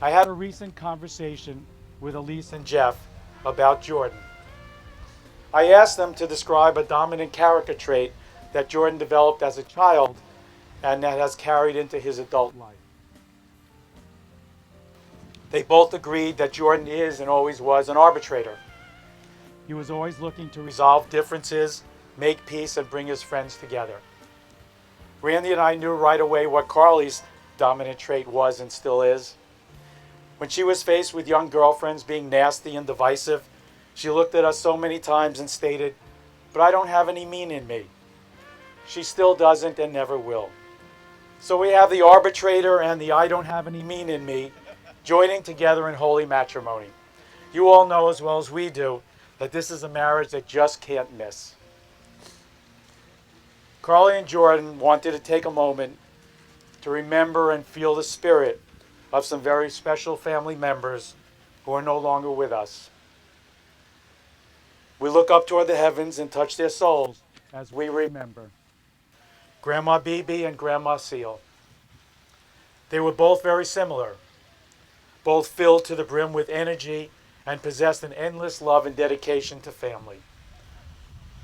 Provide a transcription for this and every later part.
I had a recent conversation with Elise and Jeff about Jordan. I asked them to describe a dominant character trait that Jordan developed as a child and that has carried into his adult life. They both agreed that Jordan is and always was an arbitrator. He was always looking to resolve differences, make peace, and bring his friends together. Randy and I knew right away what Carly's dominant trait was and still is. When she was faced with young girlfriends being nasty and divisive, she looked at us so many times and stated, "But I don't have any mean in me." She still doesn't and never will. So we have the arbitrator and the I don't have any mean in me joining together in holy matrimony. You all know as well as we do that this is a marriage that just can't miss. Carly and Jordan wanted to take a moment to remember and feel the spirit of some very special family members who are no longer with us. We look up toward the heavens and touch their souls as we remember Grandma Beebe and Grandma Seal. They were both very similar, both filled to the brim with energy and possessed an endless love and dedication to family.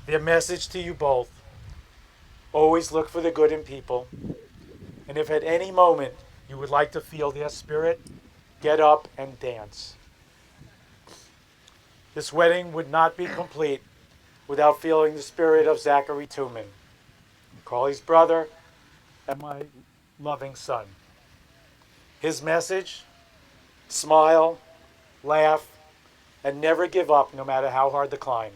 Their message to you both: always look for the good in people, and if at any moment you would like to feel their spirit, get up and dance. This wedding would not be complete without feeling the spirit of Zachary Tooman, Carly's brother and my loving son. His message: smile, laugh, and never give up no matter how hard the climb.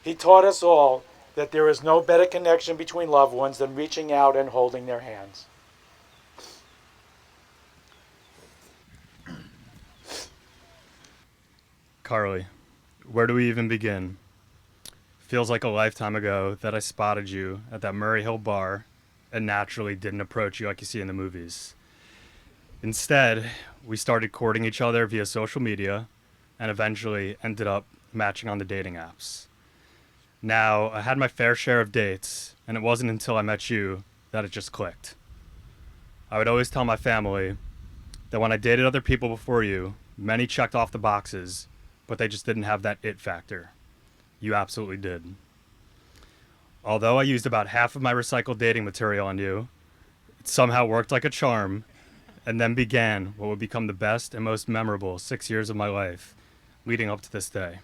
He taught us all that there is no better connection between loved ones than reaching out and holding their hands. Carly, where do we even begin? Feels like a lifetime ago that I spotted you at that Murray Hill bar and naturally didn't approach you like you see in the movies. Instead, we started courting each other via social media and eventually ended up matching on the dating apps. Now, I had my fair share of dates, and it wasn't until I met you that it just clicked. I would always tell my family that when I dated other people before you, many checked off the boxes, but they just didn't have that it factor. You absolutely did. Although I used about half of my recycled dating material on you, it somehow worked like a charm, and then began what would become the best and most memorable 6 years of my life, leading up to this day.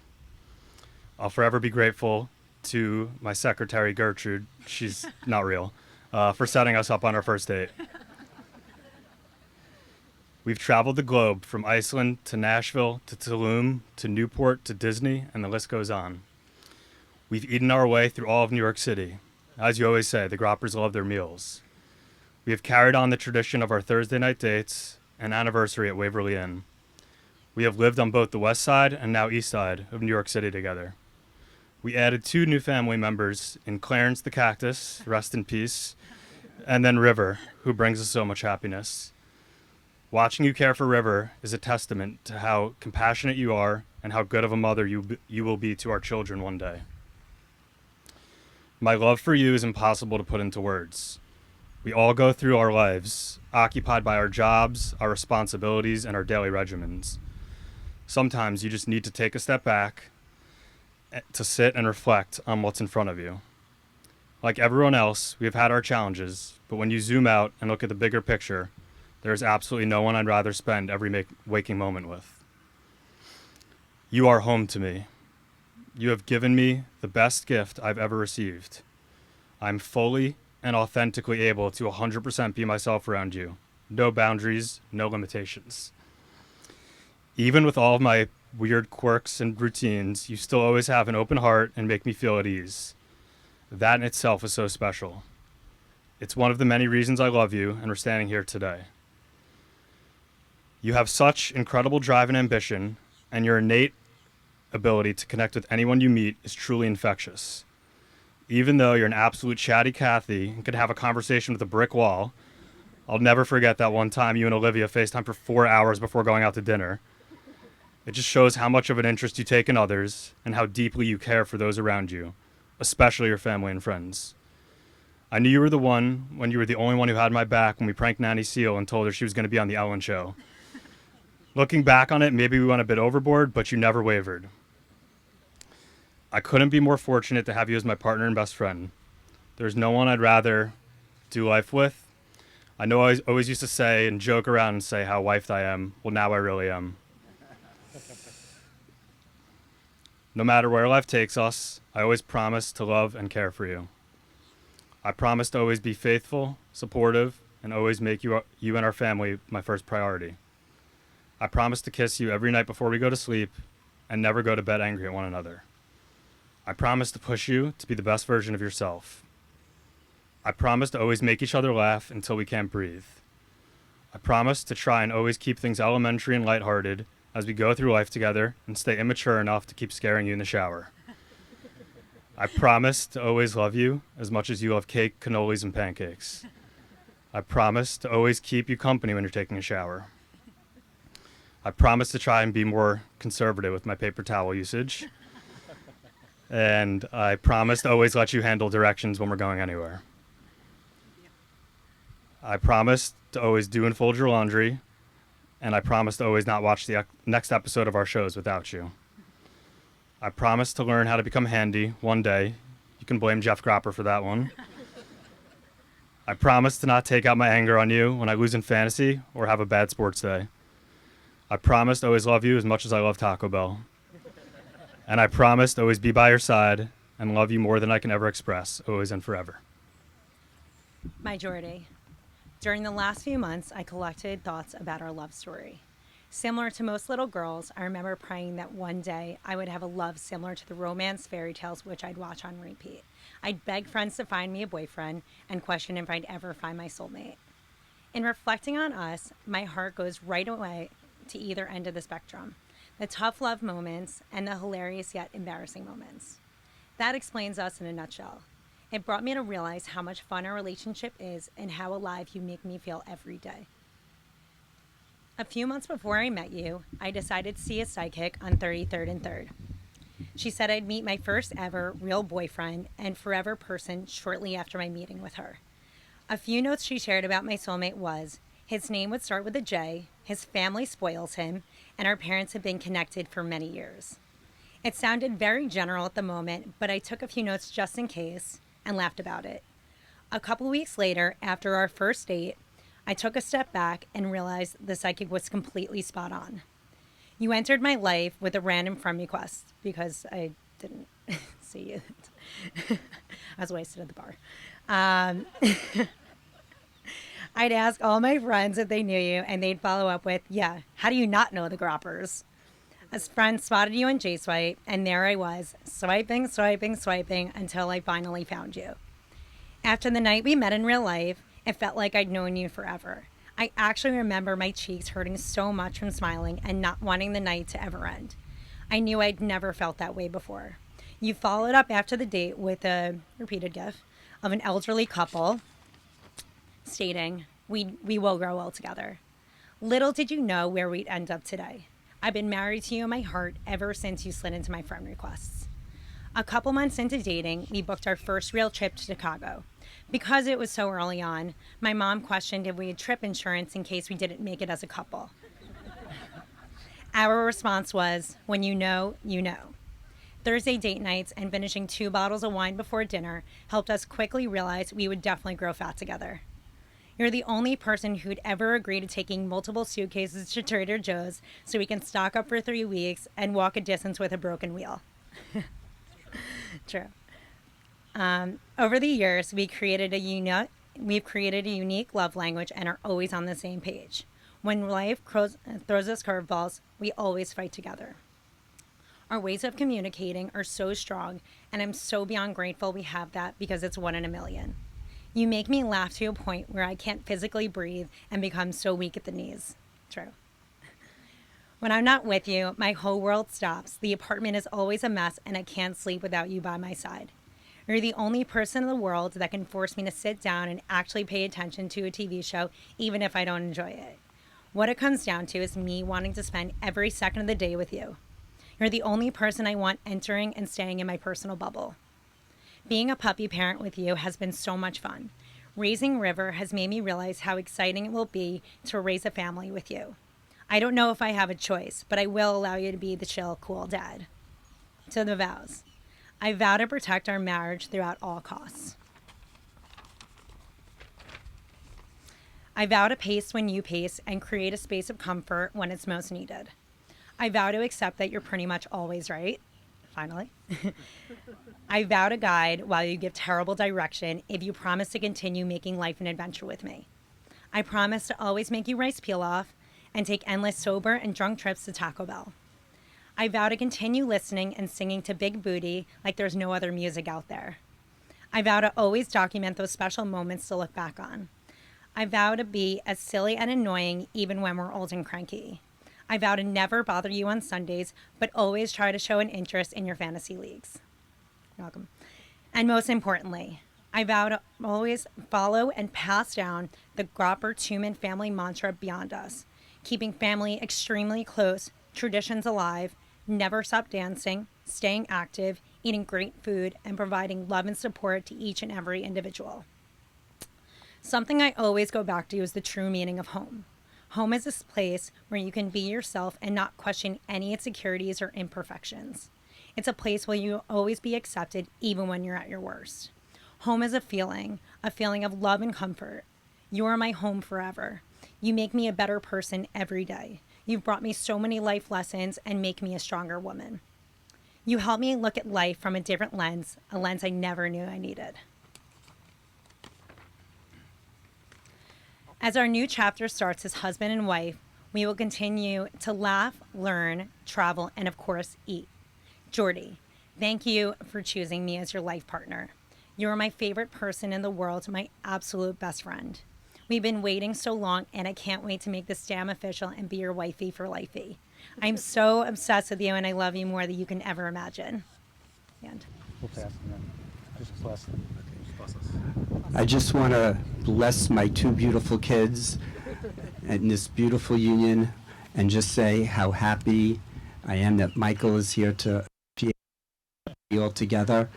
I'll forever be grateful to my secretary, Gertrude, she's not real, for setting us up on our first date. We've traveled the globe from Iceland to Nashville to Tulum to Newport to Disney, and the list goes on. We've eaten our way through all of New York City. As you always say, the Groppers love their meals. We have carried on the tradition of our Thursday night dates and anniversary at Waverly Inn. We have lived on both the west side and now east side of New York City together. We added 2 new family members in Clarence the Cactus, rest in peace, and then River, who brings us so much happiness. Watching you care for River is a testament to how compassionate you are and how good of a mother you will be to our children one day. My love for you is impossible to put into words. We all go through our lives, occupied by our jobs, our responsibilities, and our daily regimens. Sometimes you just need to take a step back to sit and reflect on what's in front of you. Like everyone else, we have had our challenges, but when you zoom out and look at the bigger picture, there is absolutely no one I'd rather spend every waking moment with. You are home to me. You have given me the best gift I've ever received. I'm fully and authentically able to 100% be myself around you. No boundaries, no limitations. Even with all of my weird quirks and routines, you still always have an open heart and make me feel at ease. That in itself is so special. It's one of the many reasons I love you and we're standing here today. You have such incredible drive and ambition, and your innate ability to connect with anyone you meet is truly infectious. Even though you're an absolute chatty Cathy and could have a conversation with a brick wall, I'll never forget that one time you and Olivia FaceTime for 4 hours before going out to dinner. It just shows how much of an interest you take in others and how deeply you care for those around you, especially your family and friends. I knew you were the one when you were the only one who had my back when we pranked Nanny Seal and told her she was going to be on the Ellen Show. Looking back on it, maybe we went a bit overboard, but you never wavered. I couldn't be more fortunate to have you as my partner and best friend. There's no one I'd rather do life with. I know I always used to say and joke around and say how wifed I am. Well, now I really am. No matter where life takes us, I always promise to love and care for you. I promise to always be faithful, supportive, and always make you and our family my first priority. I promise to kiss you every night before we go to sleep and never go to bed angry at one another. I promise to push you to be the best version of yourself. I promise to always make each other laugh until we can't breathe. I promise to try and always keep things elementary and lighthearted as we go through life together and stay immature enough to keep scaring you in the shower. I promise to always love you as much as you love cake, cannolis, and pancakes. I promise to always keep you company when you're taking a shower. I promise to try and be more conservative with my paper towel usage. And I promise to always let you handle directions when we're going anywhere. I promise to always do and fold your laundry. And I promise to always not watch the next episode of our shows without you. I promise to learn how to become handy one day. You can blame Jeff Gropper for that one. I promise to not take out my anger on you when I lose in fantasy or have a bad sports day. I promise to always love you as much as I love Taco Bell. And I promise to always be by your side and love you more than I can ever express, always and forever. My Jordy. During the last few months, I collected thoughts about our love story. Similar to most little girls, I remember praying that one day I would have a love similar to the romance fairy tales which I'd watch on repeat. I'd beg friends to find me a boyfriend and question if I'd ever find my soulmate. In reflecting on us, my heart goes right away to either end of the spectrum. The tough love moments and the hilarious yet embarrassing moments. That explains us in a nutshell. It brought me to realize how much fun our relationship is and how alive you make me feel every day. A few months before I met you, I decided to see a psychic on 33rd and 3rd. She said I'd meet my first ever real boyfriend and forever person shortly after my meeting with her. A few notes she shared about my soulmate was, his name would start with a J, his family spoils him, and our parents had been connected for many years. It sounded very general at the moment, but I took a few notes just in case and laughed about it. A couple weeks later, after our first date, I took a step back and realized the psychic was completely spot on. You entered my life with a random friend request because I didn't see it. I was wasted at the bar. I'd ask all my friends if they knew you, and they'd follow up with, yeah, how do you not know the Groppers? A friend spotted you on J-Swipe, and there I was, swiping until I finally found you. After the night we met in real life, it felt like I'd known you forever. I actually remember my cheeks hurting so much from smiling and not wanting the night to ever end. I knew I'd never felt that way before. You followed up after the date with a repeated gif of an elderly couple stating, we will grow old together. Little did you know where we'd end up today. I've been married to you in my heart ever since you slid into my friend requests. A couple months into dating, we booked our first real trip to Chicago. Because it was so early on, my mom questioned if we had trip insurance in case we didn't make it as a couple. Our response was, when you know, you know. Thursday date nights and finishing 2 bottles of wine before dinner helped us quickly realize we would definitely grow fat together. You're the only person who'd ever agree to taking multiple suitcases to Trader Joe's so we can stock up for 3 weeks and walk a distance with a broken wheel. True. Over the years, we've created a unique love language and are always on the same page. When life throws us curveballs, we always fight together. Our ways of communicating are so strong, and I'm so beyond grateful we have that because it's 1 in a million. You make me laugh to a point where I can't physically breathe and become so weak at the knees. True. When I'm not with you, my whole world stops. The apartment is always a mess, and I can't sleep without you by my side. You're the only person in the world that can force me to sit down and actually pay attention to a TV show, even if I don't enjoy it. What it comes down to is me wanting to spend every second of the day with you. You're the only person I want entering and staying in my personal bubble. Being a puppy parent with you has been so much fun. Raising River has made me realize how exciting it will be to raise a family with you. I don't know if I have a choice, but I will allow you to be the chill, cool dad. To the vows. I vow to protect our marriage throughout all costs. I vow to pace when you pace and create a space of comfort when it's most needed. I vow to accept that you're pretty much always right. Finally. I vow to guide while you give terrible direction if you promise to continue making life an adventure with me. I promise to always make you rice peel off and take endless sober and drunk trips to Taco Bell. I vow to continue listening and singing to Big Booty like there's no other music out there. I vow to always document those special moments to look back on. I vow to be as silly and annoying even when we're old and cranky. I vow to never bother you on Sundays, but always try to show an interest in your fantasy leagues. You're welcome. And most importantly, I vow to always follow and pass down the Gropper Tumen family mantra beyond us, keeping family extremely close, traditions alive, never stop dancing, staying active, eating great food, and providing love and support to each and every individual. Something I always go back to is the true meaning of home. Home is this place where you can be yourself and not question any insecurities or imperfections. It's a place where you'll always be accepted even when you're at your worst. Home is a feeling of love and comfort. You are my home forever. You make me a better person every day. You've brought me so many life lessons and make me a stronger woman. You help me look at life from a different lens, a lens I never knew I needed. As our new chapter starts as husband and wife, we will continue to laugh, learn, travel, and of course, eat. Jordy, thank you for choosing me as your life partner. You are my favorite person in the world, my absolute best friend. We've been waiting so long, and I can't wait to make this damn official and be your wifey for lifey. I'm so obsessed with you, and I love you more than you can ever imagine. And We'll pass them then. Just bless them. I just want to bless my two beautiful kids and this beautiful union and just say how happy I am that Michael is here to be all together.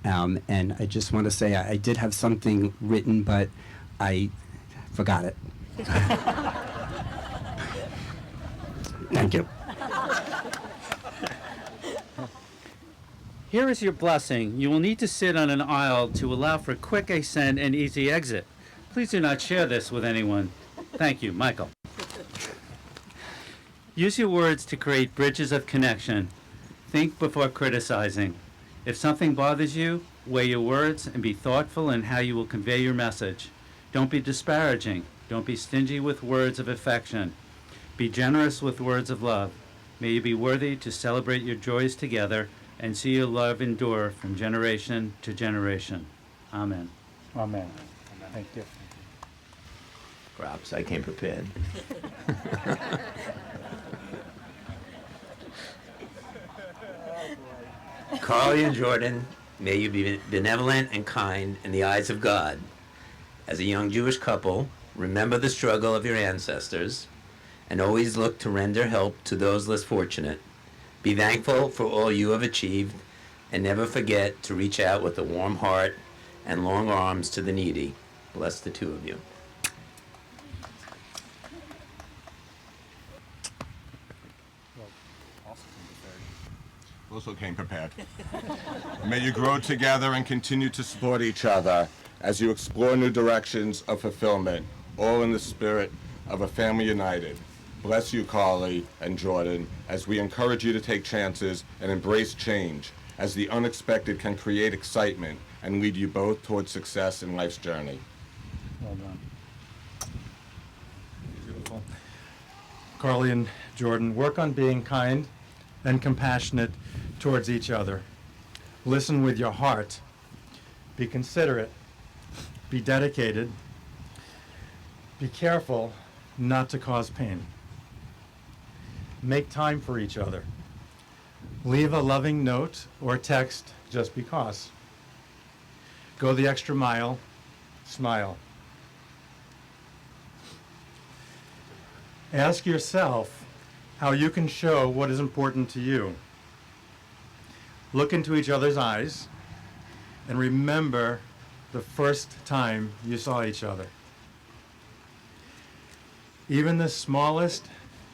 And I just want to say I did have something written, but I forgot it. Thank you. Here is your blessing. You will need to sit on an aisle to allow for quick ascent and easy exit. Please do not share this with anyone. Thank you, Michael. Use your words to create bridges of connection. Think before criticizing. If something bothers you, weigh your words and be thoughtful in how you will convey your message. Don't be disparaging. Don't be stingy with words of affection. Be generous with words of love. May you be worthy to celebrate your joys together and see your love endure from generation to generation. Amen. Amen. Thank you. Perhaps I came prepared. Carly and Jordan, may you be benevolent and kind in the eyes of God. As a young Jewish couple, remember the struggle of your ancestors and always look to render help to those less fortunate. Be thankful for all you have achieved and never forget to reach out with a warm heart and long arms to the needy. Bless the two of you. Also came prepared. May you grow together and continue to support each other as you explore new directions of fulfillment, all in the spirit of a family united. Bless you, Carly and Jordan, as we encourage you to take chances and embrace change, as the unexpected can create excitement and lead you both towards success in life's journey. Well done. Beautiful. Carly and Jordan, work on being kind and compassionate towards each other. Listen with your heart. Be considerate. Be dedicated. Be careful not to cause pain. Make time for each other. Leave a loving note or text just because. Go the extra mile. Smile. Ask yourself how you can show what is important to you. Look into each other's eyes and remember the first time you saw each other. Even the smallest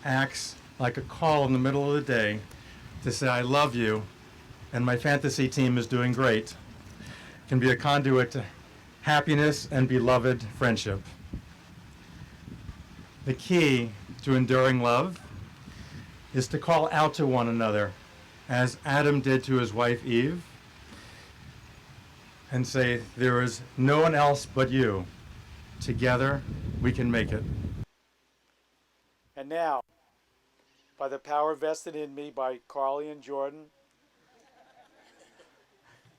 acts like a call in the middle of the day to say, I love you, and my fantasy team is doing great, can be a conduit to happiness and beloved friendship. The key to enduring love is to call out to one another, as Adam did to his wife Eve, and say, there is no one else but you. Together, we can make it. And now, by the power vested in me by Carly and Jordan,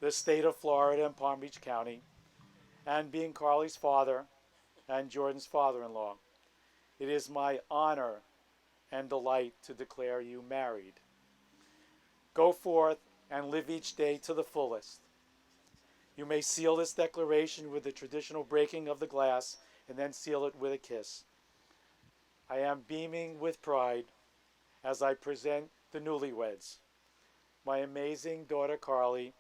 the state of Florida and Palm Beach County, and being Carly's father and Jordan's father-in-law, it is my honor and delight to declare you married. Go forth and live each day to the fullest. You may seal this declaration with the traditional breaking of the glass and then seal it with a kiss. I am beaming with pride as I present the newlyweds, my amazing daughter Carly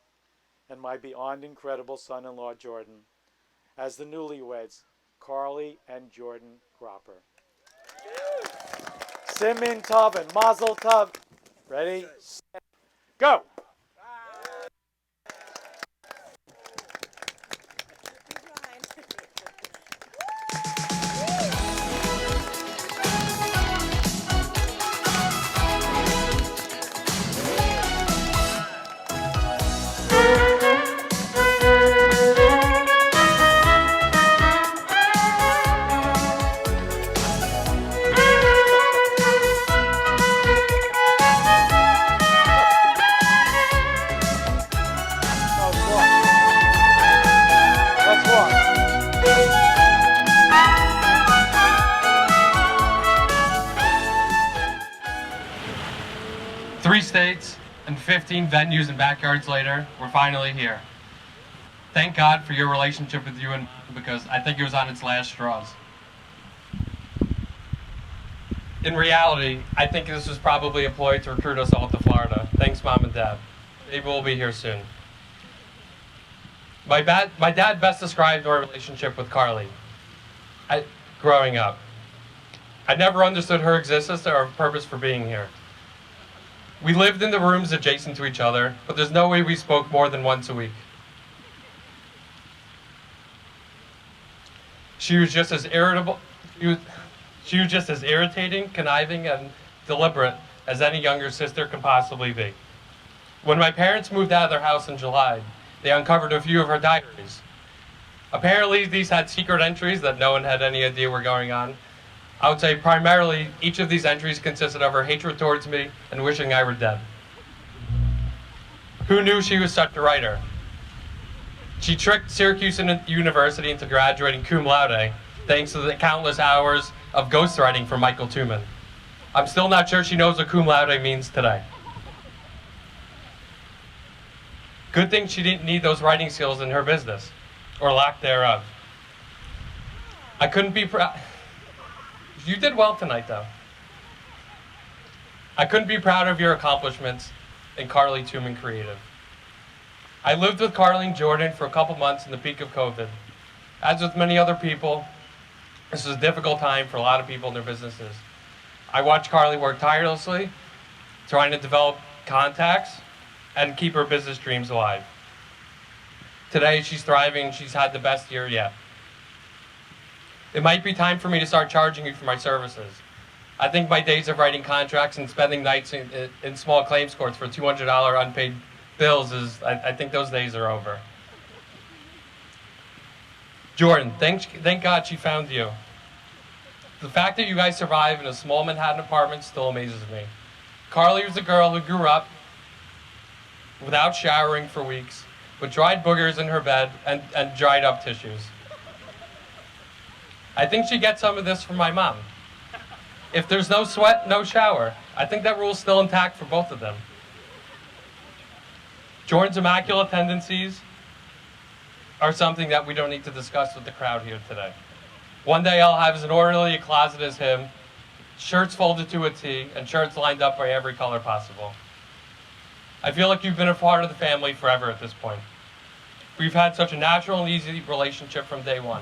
and my beyond incredible son-in-law Jordan, as the newlyweds, Carly and Jordan Gropper. Simin Tov and Mazel Tov. Ready? Set, go! Let's walk. 3 states and 15 venues and backyards later, we're finally here. Thank God for your relationship with you and Mom, because I think it was on its last straws. In reality, I think this was probably employed to recruit us all to Florida. Thanks, Mom and Dad. Maybe we'll be here soon. My dad best described our relationship with Carly growing up. I never understood her existence or purpose for being here. We lived in the rooms adjacent to each other, but there's no way we spoke more than once a week. She was just as irritable. She was just as irritating, conniving, and deliberate as any younger sister could possibly be. When my parents moved out of their house in July, they uncovered a few of her diaries. Apparently, these had secret entries that no one had any idea were going on. I would say primarily each of these entries consisted of her hatred towards me and wishing I were dead. Who knew she was such a writer? She tricked Syracuse University into graduating cum laude, thanks to the countless hours of ghostwriting from Michael Tuman. I'm still not sure she knows what cum laude means today. Good thing she didn't need those writing skills in her business, or lack thereof. I couldn't be proud. You did well tonight, though. I couldn't be proud of your accomplishments in Carly Tuman Creative. I lived with Carly and Jordan for a couple months in the peak of COVID. As with many other people, this was a difficult time for a lot of people in their businesses. I watched Carly work tirelessly, trying to develop contacts and keep her business dreams alive. Today, she's thriving. She's had the best year yet. It might be time for me to start charging you for my services. I think my days of writing contracts and spending nights in small claims courts for $200 unpaid bills I think those days are over. Jordan, thank God she found you. The fact that you guys survive in a small Manhattan apartment still amazes me. Carly was a girl who grew up without showering for weeks, with dried boogers in her bed and dried up tissues. I think she gets some of this from my mom. If there's no sweat, no shower. I think that rule's still intact for both of them. Jordan's immaculate tendencies are something that we don't need to discuss with the crowd here today. One day I'll have as orderly a closet as him, shirts folded to a T, and shirts lined up by every color possible. I feel like you've been a part of the family forever at this point. We've had such a natural and easy relationship from day one.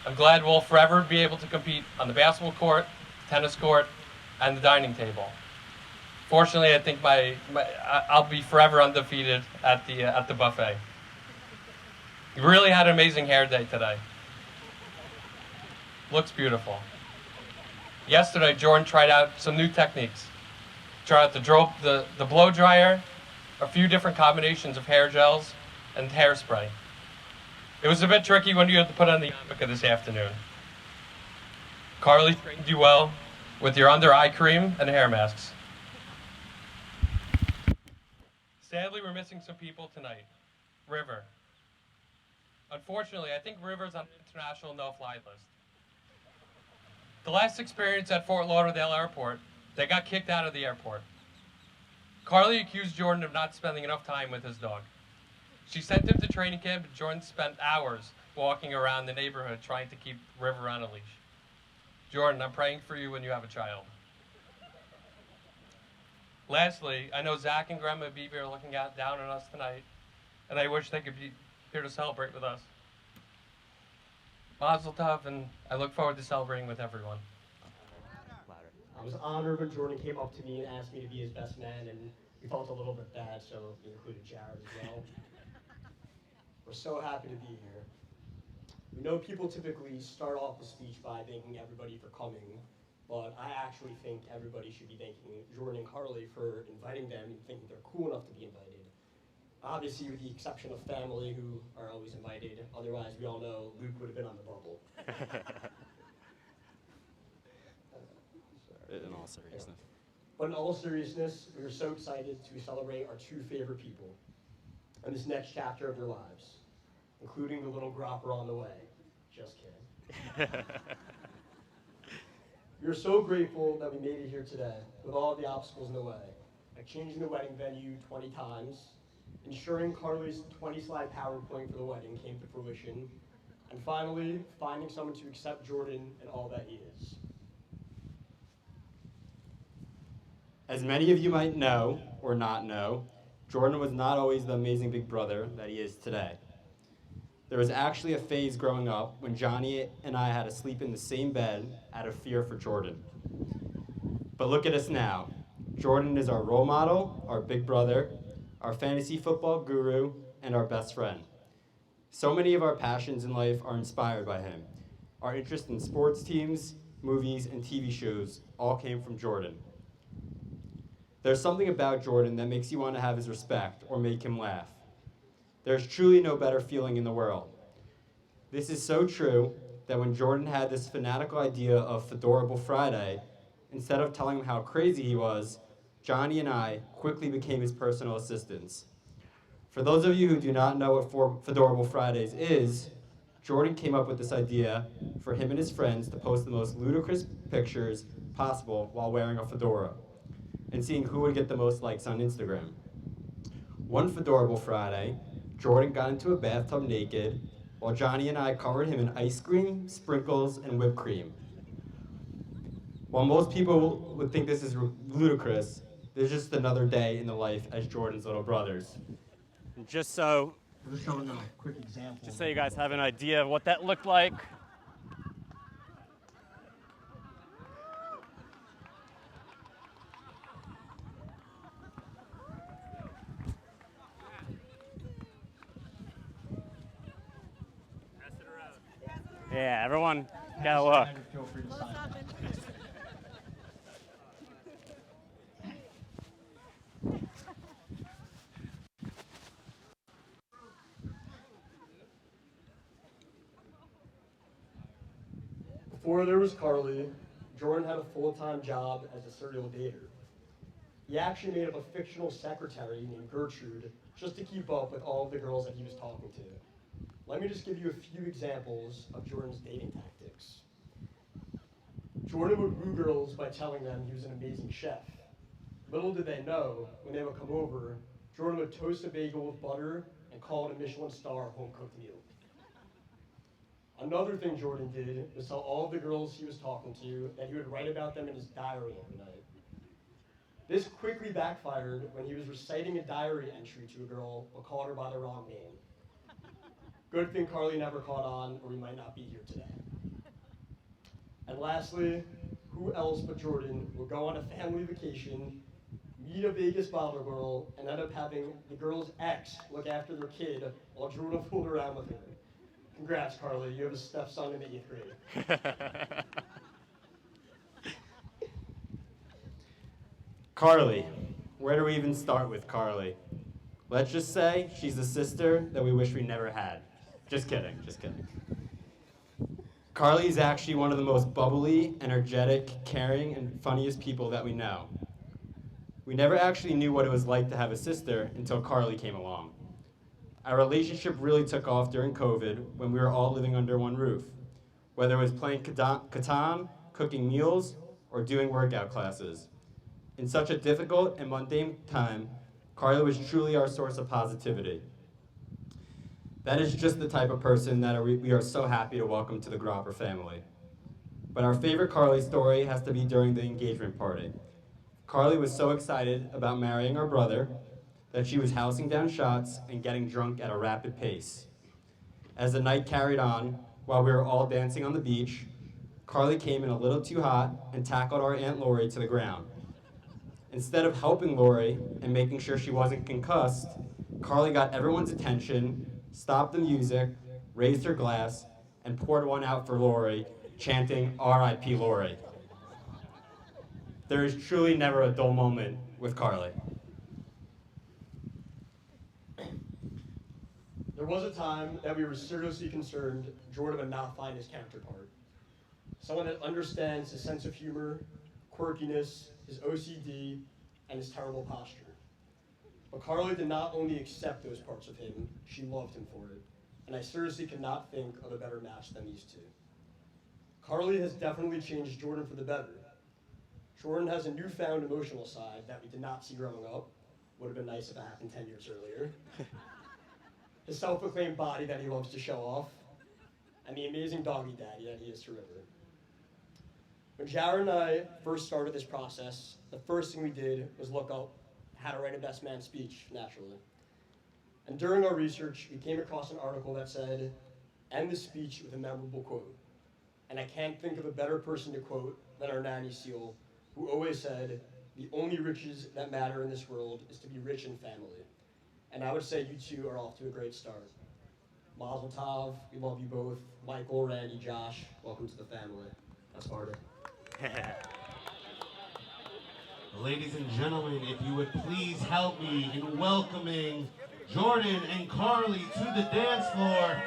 I'm glad we'll forever be able to compete on the basketball court, tennis court, and the dining table. Fortunately, I think I'll be forever undefeated at the buffet. You really had an amazing hair day today. Looks beautiful. Yesterday, Jordan tried out some new techniques. Tried out the blow dryer, a few different combinations of hair gels, and hairspray. It was a bit tricky when you had to put on the yarmulke this afternoon. Carly trained you well with your under-eye cream and hair masks. Sadly, we're missing some people tonight. River. Unfortunately, I think River's on the international no-fly list. The last experience at Fort Lauderdale Airport, they got kicked out of the airport. Carly accused Jordan of not spending enough time with his dog. She sent him to training camp, and Jordan spent hours walking around the neighborhood trying to keep River on a leash. Jordan, I'm praying for you when you have a child. Lastly, I know Zach and Grandma Beebe are looking down on us tonight, and I wish they could be here to celebrate with us. Mazel tov, and I look forward to celebrating with everyone. I was honored when Jordan came up to me and asked me to be his best man, and we felt a little bit bad, so we included Jared as well. We're so happy to be here. We know people typically start off the speech by thanking everybody for coming, but I actually think everybody should be thanking Jordan and Carly for inviting them and thinking they're cool enough to be invited. Obviously, with the exception of family, who are always invited. Otherwise, we all know Luke would have been on the bubble. In all seriousness. But in all seriousness, we are so excited to celebrate our two favorite people in this next chapter of their lives, including the little Gropper on the way. Just kidding. We are so grateful that we made it here today with all of the obstacles in the way, like changing the wedding venue 20 times, ensuring Carly's 20-slide PowerPoint for the wedding came to fruition, and finally, finding someone to accept Jordan and all that he is. As many of you might know or not know, Jordan was not always the amazing big brother that he is today. There was actually a phase growing up when Johnny and I had to sleep in the same bed out of fear for Jordan. But look at us now. Jordan is our role model, our big brother, our fantasy football guru, and our best friend. So many of our passions in life are inspired by him. Our interest in sports teams, movies, and TV shows all came from Jordan. There's something about Jordan that makes you want to have his respect or make him laugh. There's truly no better feeling in the world. This is so true that when Jordan had this fanatical idea of Fedorable Friday, instead of telling him how crazy he was, Johnny and I quickly became his personal assistants. For those of you who do not know what Fedorable Fridays is, Jordan came up with this idea for him and his friends to post the most ludicrous pictures possible while wearing a fedora, and seeing who would get the most likes on Instagram. One Fedorable Friday, Jordan got into a bathtub naked, while Johnny and I covered him in ice cream, sprinkles, and whipped cream. While most people would think this is ludicrous, there's just another day in the life as Jordan's little brothers. Just so Showing a quick example. Just so you guys have an idea of what that looked like. Yeah, everyone gotta look. Feel free to sign. Before there was Carly, Jordan had a full-time job as a serial dater. He actually made up a fictional secretary named Gertrude just to keep up with all of the girls that he was talking to. Let me just give you a few examples of Jordan's dating tactics. Jordan would woo girls by telling them he was an amazing chef. Little did they know, when they would come over, Jordan would toast a bagel with butter and call it a Michelin star home-cooked meal. Another thing Jordan did was tell all of the girls he was talking to that he would write about them in his diary every night. This quickly backfired when he was reciting a diary entry to a girl but called her by the wrong name. Good thing Carly never caught on, or we might not be here today. And lastly, who else but Jordan would go on a family vacation, meet a Vegas bottle girl, and end up having the girl's ex look after their kid while Jordan fooled around with her. Congrats, Carly. You have a stepson in the 8th grade. Carly. Where do we even start with Carly? Let's just say she's a sister that we wish we never had. Just kidding, just kidding. Carly is actually one of the most bubbly, energetic, caring, and funniest people that we know. We never actually knew what it was like to have a sister until Carly came along. Our relationship really took off during COVID when we were all living under one roof, whether it was playing Catan, cooking meals, or doing workout classes. In such a difficult and mundane time, Carly was truly our source of positivity. That is just the type of person that we are so happy to welcome to the Gropper family. But our favorite Carly story has to be during the engagement party. Carly was so excited about marrying our brother that she was housing down shots and getting drunk at a rapid pace. As the night carried on, while we were all dancing on the beach, Carly came in a little too hot and tackled our Aunt Lori to the ground. Instead of helping Lori and making sure she wasn't concussed, Carly got everyone's attention, stopped the music, raised her glass, and poured one out for Lori, chanting, "R.I.P. Lori." There is truly never a dull moment with Carly. There was a time that we were seriously concerned Jordan would not find his counterpart. Someone that understands his sense of humor, quirkiness, his OCD, and his terrible posture. But Carly did not only accept those parts of him, she loved him for it. And I seriously could not think of a better match than these two. Carly has definitely changed Jordan for the better. Jordan has a newfound emotional side that we did not see growing up. Would have been nice if it happened 10 years earlier. His self-proclaimed body that he loves to show off, and the amazing doggy daddy that he is to River. When Jared and I first started this process, the first thing we did was look up how to write a best man speech, naturally. And during our research, we came across an article that said, "End the speech with a memorable quote." And I can't think of a better person to quote than our nanny Seal, who always said, "The only riches that matter in this world is to be rich in family." And I would say you two are off to a great start. Mazel tov, we love you both. Michael, Randy, Josh, welcome to the family. That's Sparta. Ladies and gentlemen, if you would please help me in welcoming Jordan and Carly to the dance floor.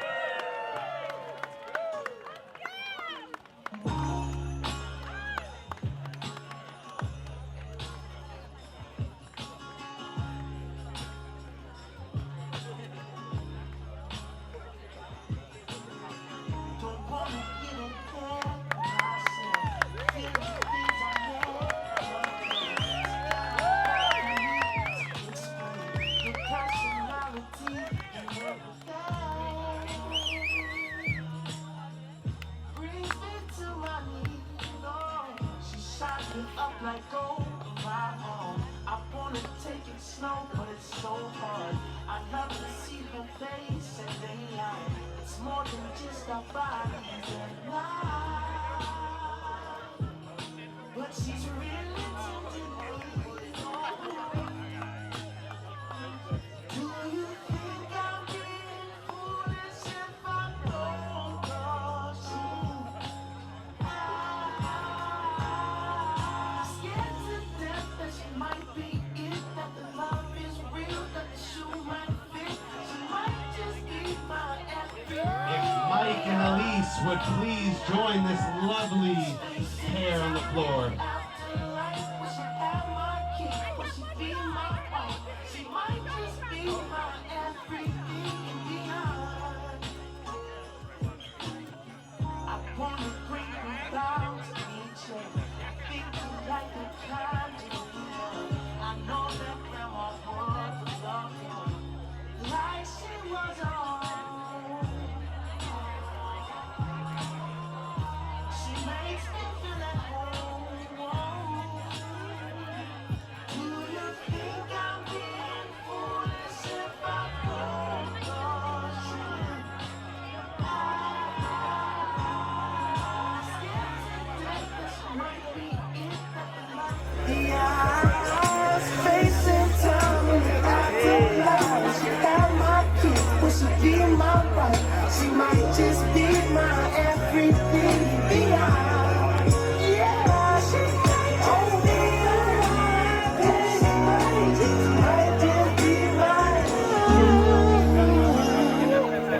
Would please join this lovely pair on the floor. She makes me might just be my everything beyond. Yeah, she told me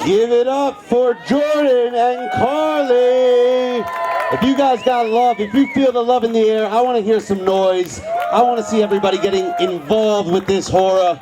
Give it up for Jordan and Carly. If you guys got love, if you feel the love in the air, I want to hear some noise. I want to see everybody getting involved with this horror.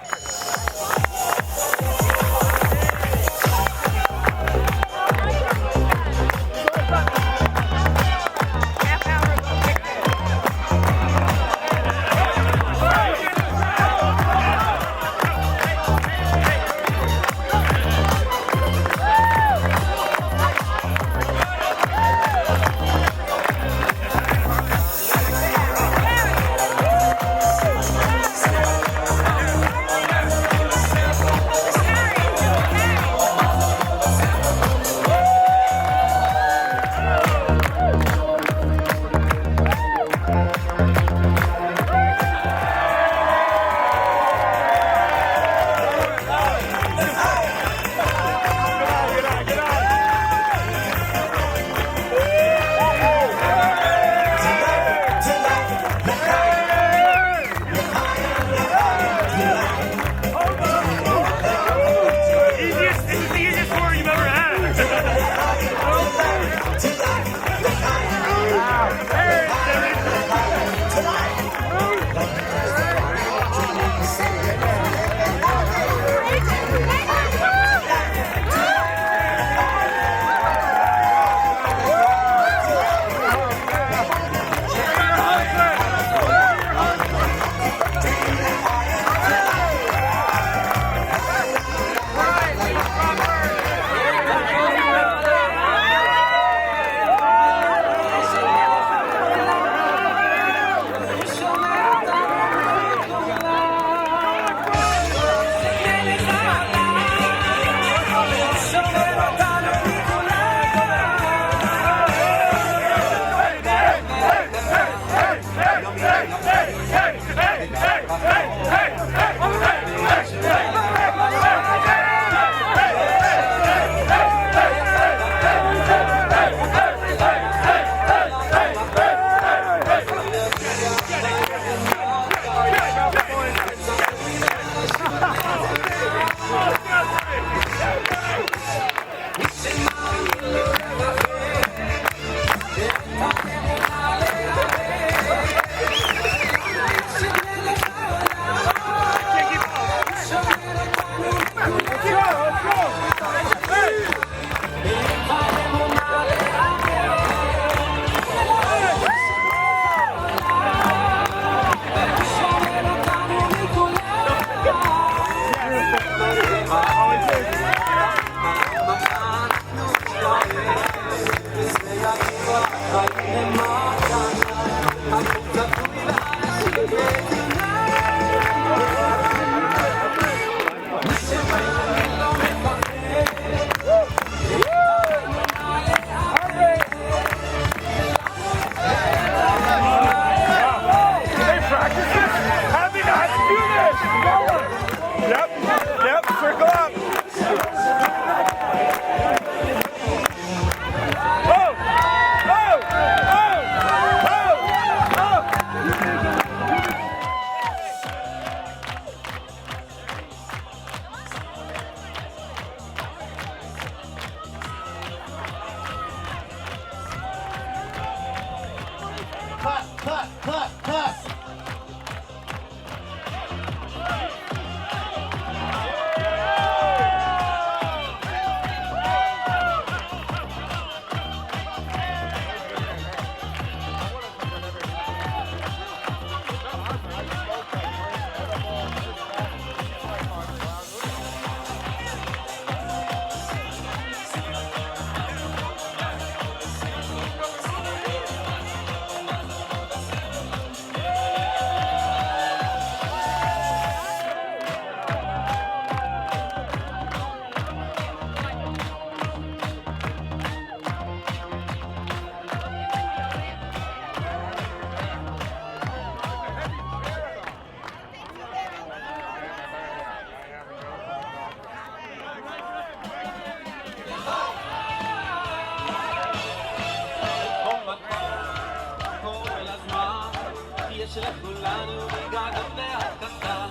יש לכולנו געגוע והקטן,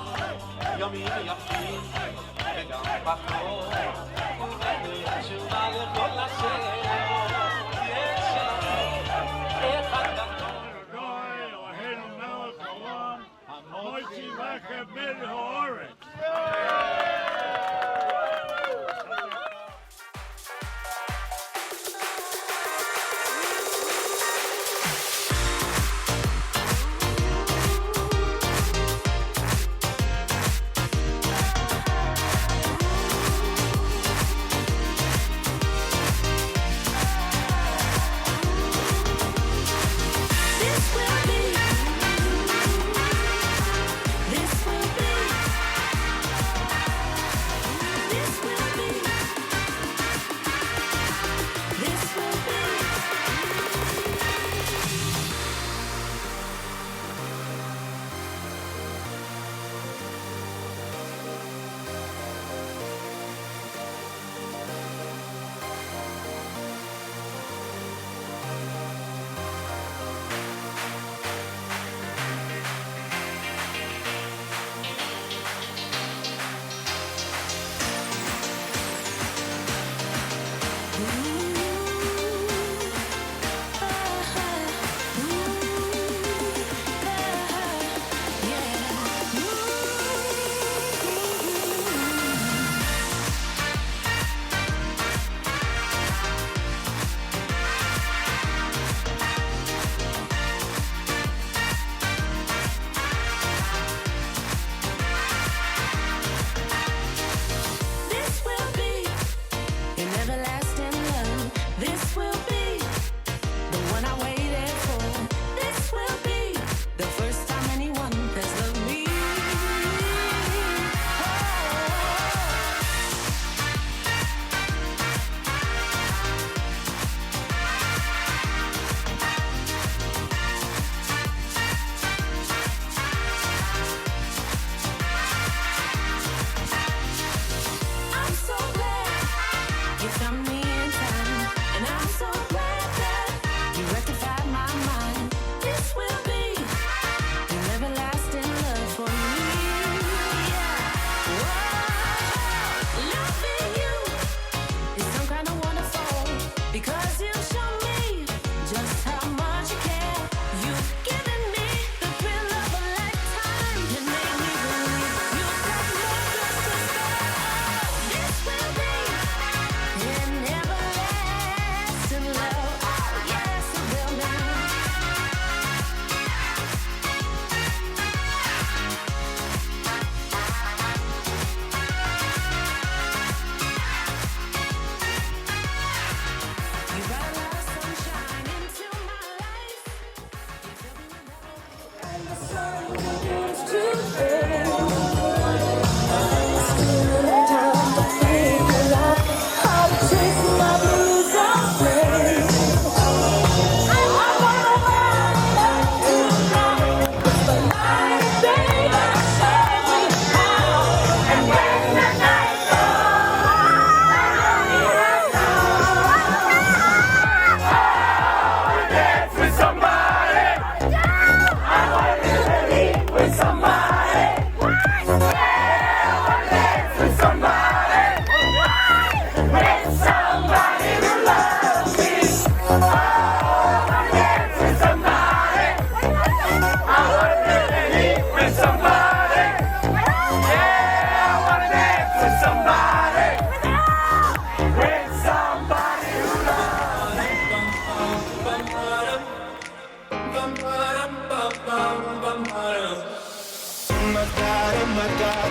יומים יפים וגם פחות, ובתשובה לכל השאלות, יש אחד גדול.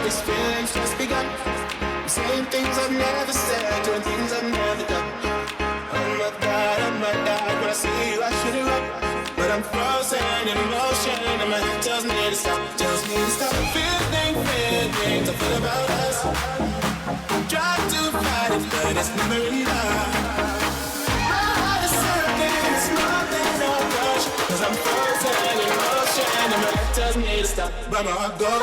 These feelings just begun. I'm saying things I've never said, doing things I've never done. Oh my God, when I see you I should have run. But I'm frozen in emotion and my head tells me to stop. Tells me to stop feeling things I feel about us. Try to fight it, but it's never enough. My heart is circling, it's more than a rush. Cause I'm frozen in emotion and my head tells me to stop. But my heart goes.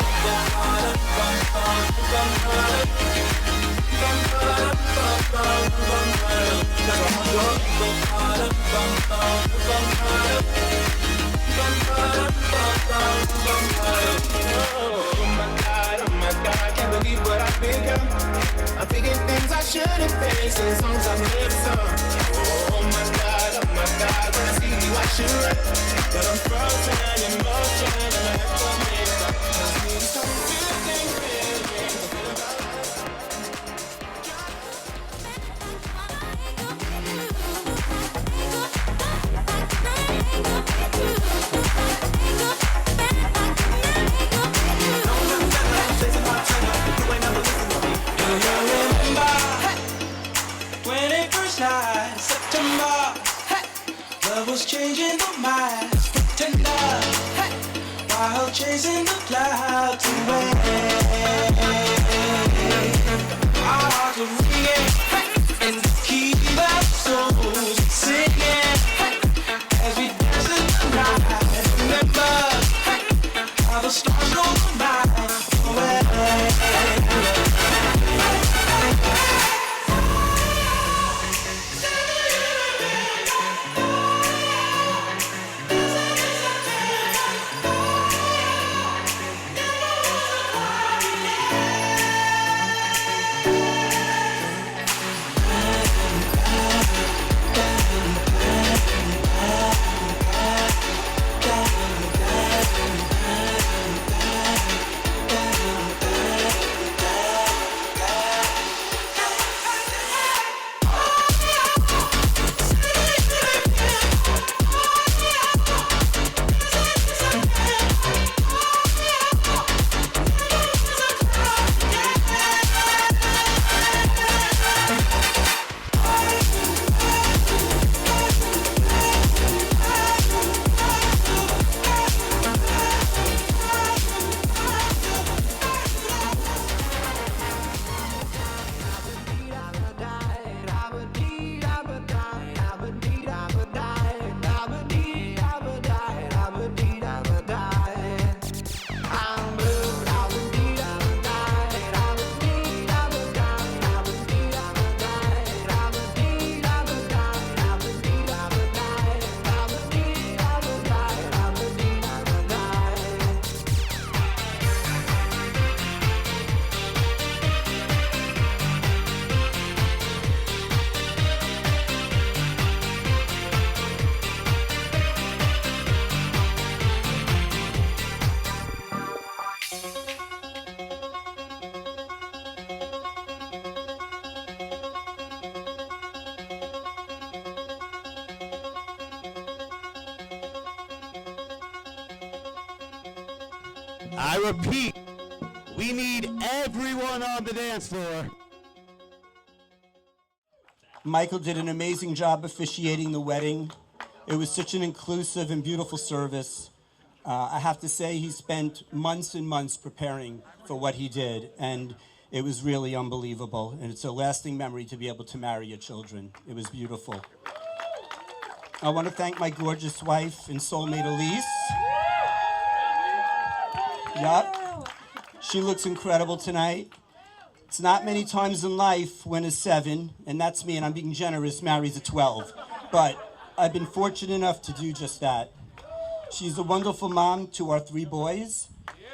That's young. I'm thinking things I shouldn't face and songs I've never sung. Oh my God, when I see you I should run. But I'm frozen in motion and I have to make it up. Cause me some feelings I feel about life. September, love was changing the minds, pretender, while chasing the clouds away. Our hearts were ringing in the key of souls singing as we dance in the night. Remember how the stars stole the night away. I repeat, we need everyone on the dance floor. Michael did an amazing job officiating the wedding. It was such an inclusive and beautiful service. I have to say he spent months and months preparing for what he did, and it was really unbelievable. And it's a lasting memory to be able to marry your children. It was beautiful. I want to thank my gorgeous wife and soulmate Elise. Yup. She looks incredible tonight. It's not many times in life when a 7, and that's me, and I'm being generous, marries a 12. But I've been fortunate enough to do just that. She's a wonderful mom to our 3 boys,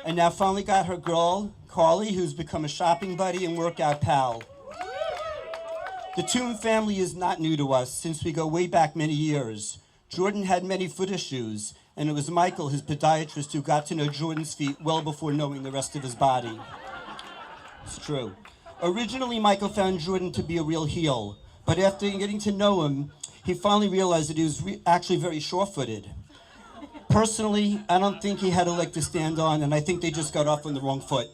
and now finally got her girl, Carly, who's become a shopping buddy and workout pal. The Toome family is not new to us since we go way back many years. Jordan had many foot issues, and it was Michael, his podiatrist, who got to know Jordan's feet well before knowing the rest of his body. It's true. Originally, Michael found Jordan to be a real heel, but after getting to know him, he finally realized that he was actually very sure-footed. Personally, I don't think he had a leg to stand on, and I think they just got off on the wrong foot.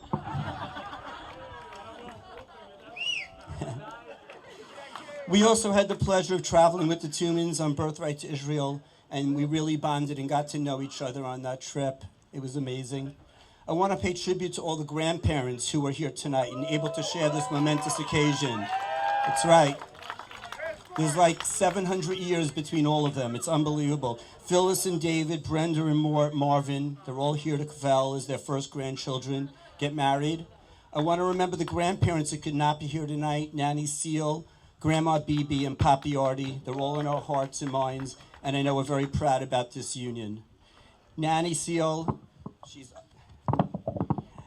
We also had the pleasure of traveling with the Toomans on Birthright to Israel, and we really bonded and got to know each other on that trip. It was amazing. I want to pay tribute to all the grandparents who are here tonight and able to share this momentous occasion. That's right. There's like 700 years between all of them. It's unbelievable. Phyllis and David, Brenda and Marvin, they're all here to Cavell as their first grandchildren get married. I want to remember the grandparents that could not be here tonight, Nanny Seal, Grandma Bibi, and Papi Artie. They're all in our hearts and minds, and I know we're very proud about this union. Nanny Seal,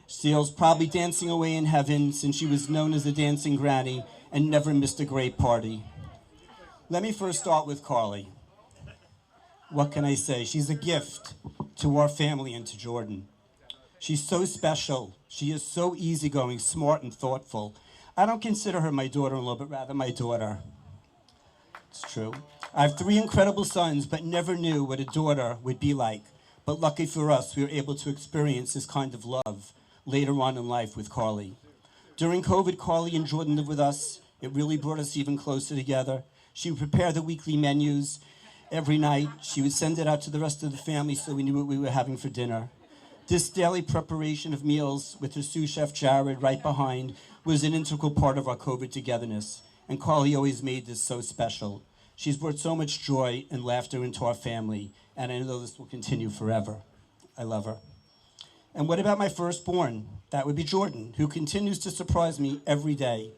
Steele's probably dancing away in heaven since she was known as the dancing granny and never missed a great party. Let me first start with Carly. What can I say? She's a gift to our family and to Jordan. She's so special. She is so easygoing, smart, and thoughtful. I don't consider her my daughter-in-law, but rather my daughter. It's true. I have 3 incredible sons, but never knew what a daughter would be like. But lucky for us, we were able to experience this kind of love later on in life with Carly. During COVID, Carly and Jordan lived with us. It really brought us even closer together. She would prepare the weekly menus every night. She would send it out to the rest of the family so we knew what we were having for dinner. This daily preparation of meals with her sous chef Jared right behind was an integral part of our COVID togetherness. And Carly always made this so special. She's brought so much joy and laughter into our family, and I know this will continue forever. I love her. And what about my firstborn? That would be Jordan, who continues to surprise me every day.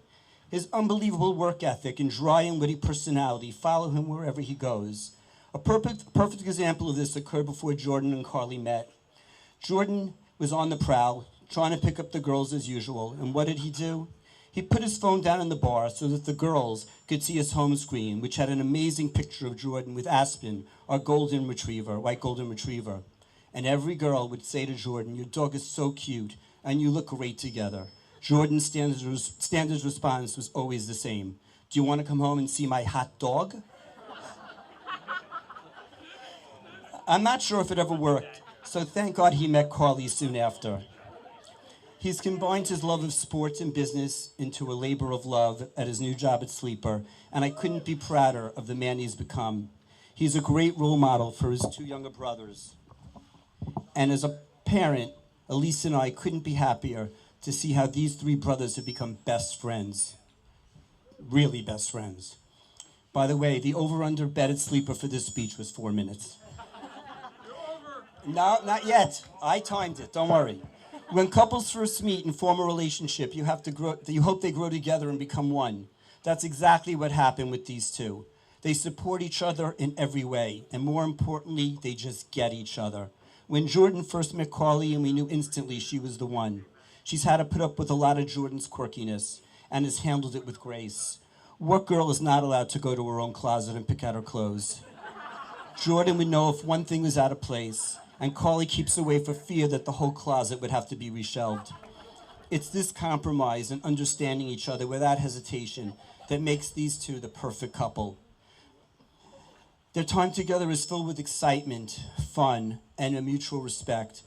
His unbelievable work ethic and dry and witty personality follow him wherever he goes. A perfect example of this occurred before Jordan and Carly met. Jordan was on the prowl, trying to pick up the girls as usual, and what did he do? He put his phone down in the bar so that the girls could see his home screen, which had an amazing picture of Jordan with Aspen, our golden retriever, white golden retriever. And every girl would say to Jordan, "Your dog is so cute, and you look great together." Jordan's standard response was always the same. "Do you want to come home and see my hot dog?" I'm not sure if it ever worked, so thank God he met Carly soon after. He's combined his love of sports and business into a labor of love at his new job at Sleeper, and I couldn't be prouder of the man he's become. He's a great role model for his 2 younger brothers. And as a parent, Elise and I couldn't be happier to see how these 3 brothers have become best friends. Really best friends. By the way, the over-under bet at Sleeper for this speech was 4 minutes. No, not yet. I timed it, don't worry. When couples first meet and form a relationship, you hope they grow together and become one. That's exactly what happened with these 2. They support each other in every way, and more importantly, they just get each other. When Jordan first met Carly, and we knew instantly she was the one. She's had to put up with a lot of Jordan's quirkiness, and has handled it with grace. What girl is not allowed to go to her own closet and pick out her clothes? Jordan would know if one thing was out of place, and Carly keeps away for fear that the whole closet would have to be reshelved. It's this compromise and understanding each other without hesitation that makes these 2 the perfect couple. Their time together is filled with excitement, fun, and a mutual respect,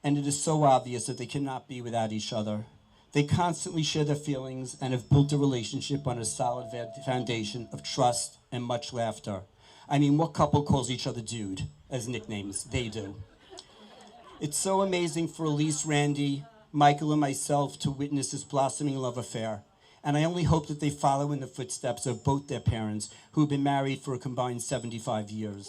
and it is so obvious that they cannot be without each other. They constantly share their feelings and have built a relationship on a solid foundation of trust and much laughter. I mean, what couple calls each other dude as nicknames? They do. It's so amazing for Elise, Randy, Michael, and myself to witness this blossoming love affair. And I only hope that they follow in the footsteps of both their parents, who have been married for a combined 75 years.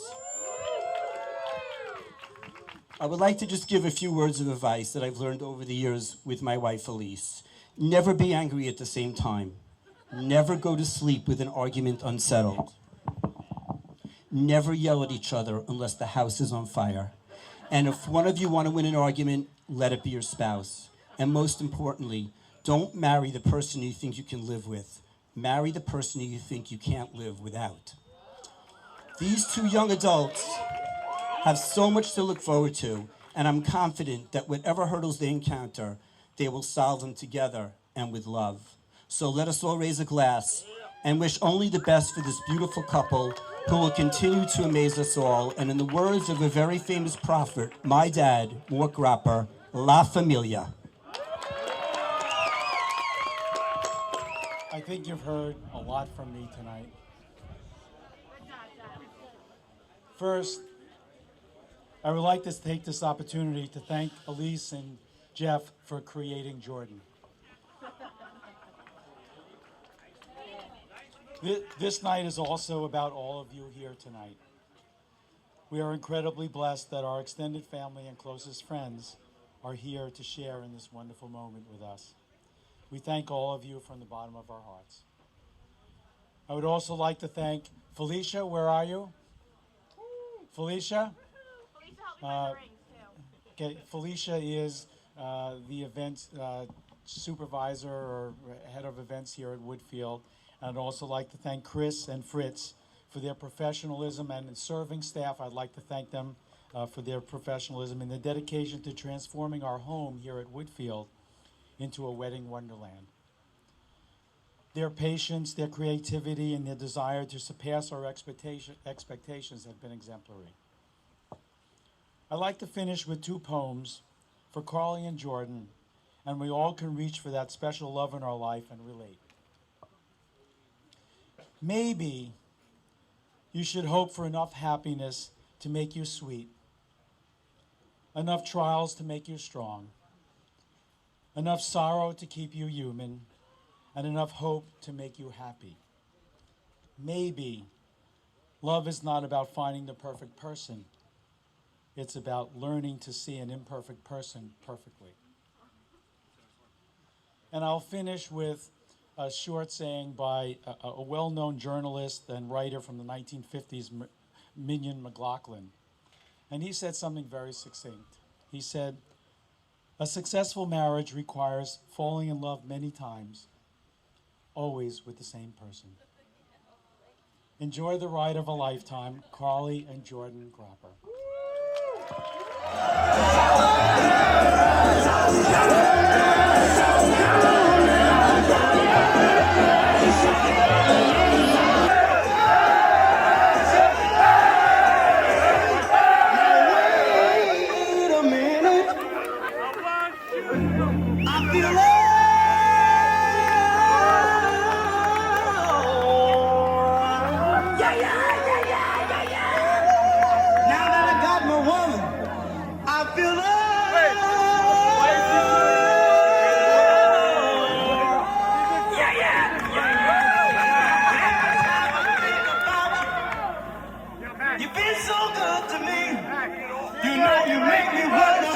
I would like to just give a few words of advice that I've learned over the years with my wife, Elise. Never be angry at the same time. Never go to sleep with an argument unsettled. Never yell at each other unless the house is on fire. And if one of you want to win an argument, let it be your spouse. And most importantly, don't marry the person you think you can live with. Marry the person you think you can't live without. These 2 young adults have so much to look forward to, and I'm confident that whatever hurdles they encounter, they will solve them together and with love. So let us all raise a glass and wish only the best for this beautiful couple who will continue to amaze us all. And in the words of a very famous prophet, my dad, Gropper, La Familia. I think you've heard a lot from me tonight. First, I would like to take this opportunity to thank Elise and Jeff for creating Jordan. This night is also about all of you here tonight. We are incredibly blessed that our extended family and closest friends are here to share in this wonderful moment with us. We thank all of you from the bottom of our hearts. I would also like to thank Felicia. Where are you? Felicia? Okay, Felicia is the event supervisor or head of events here at Woodfield. And I'd also like to thank Chris and Fritz for their professionalism, and serving staff. I'd like to thank them for their professionalism and their dedication to transforming our home here at Woodfield into a wedding wonderland. Their patience, their creativity, and their desire to surpass our expectations have been exemplary. I'd like to finish with 2 poems for Carly and Jordan, and we all can reach for that special love in our life and relate. Maybe you should hope for enough happiness to make you sweet, enough trials to make you strong, enough sorrow to keep you human, and enough hope to make you happy. Maybe love is not about finding the perfect person. It's about learning to see an imperfect person perfectly. And I'll finish with a short saying by a well-known journalist and writer from the 1950s, Minion McLaughlin. And he said something very succinct. He said, "A successful marriage requires falling in love many times, always with the same person." Enjoy the ride of a lifetime, Carly and Jordan Gropper. You've been so good to me. You know you make me wonder.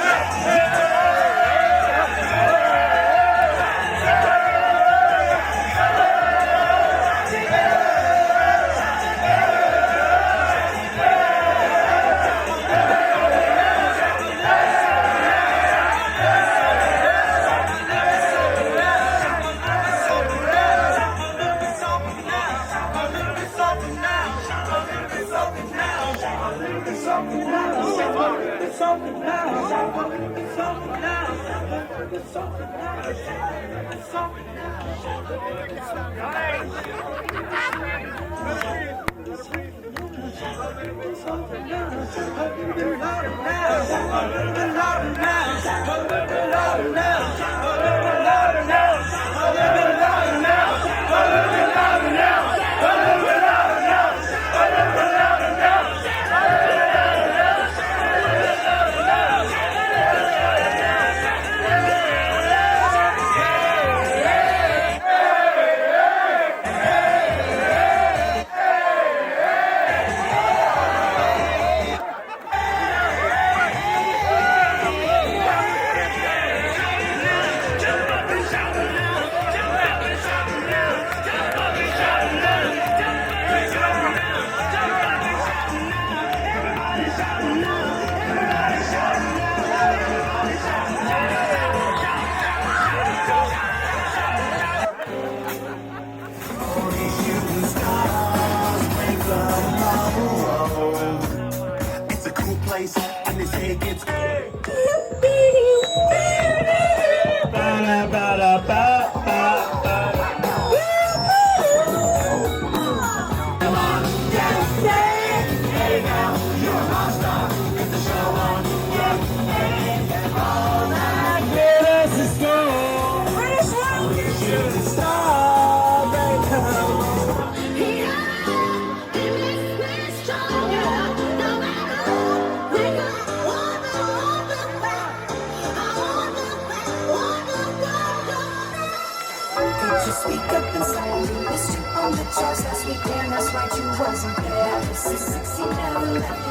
It's a cool place, and they say it gets Just speak up inside. We missed you on the charts last weekend. That's right, you wasn't there. This is 60 never left.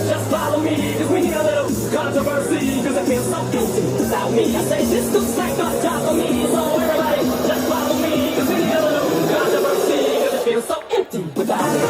Just follow me, cause we need a little controversy, cause it feels so guilty without me. I say this looks like a job for me, so everybody just follow me, cause we need a little controversy, cause it feels so empty without me.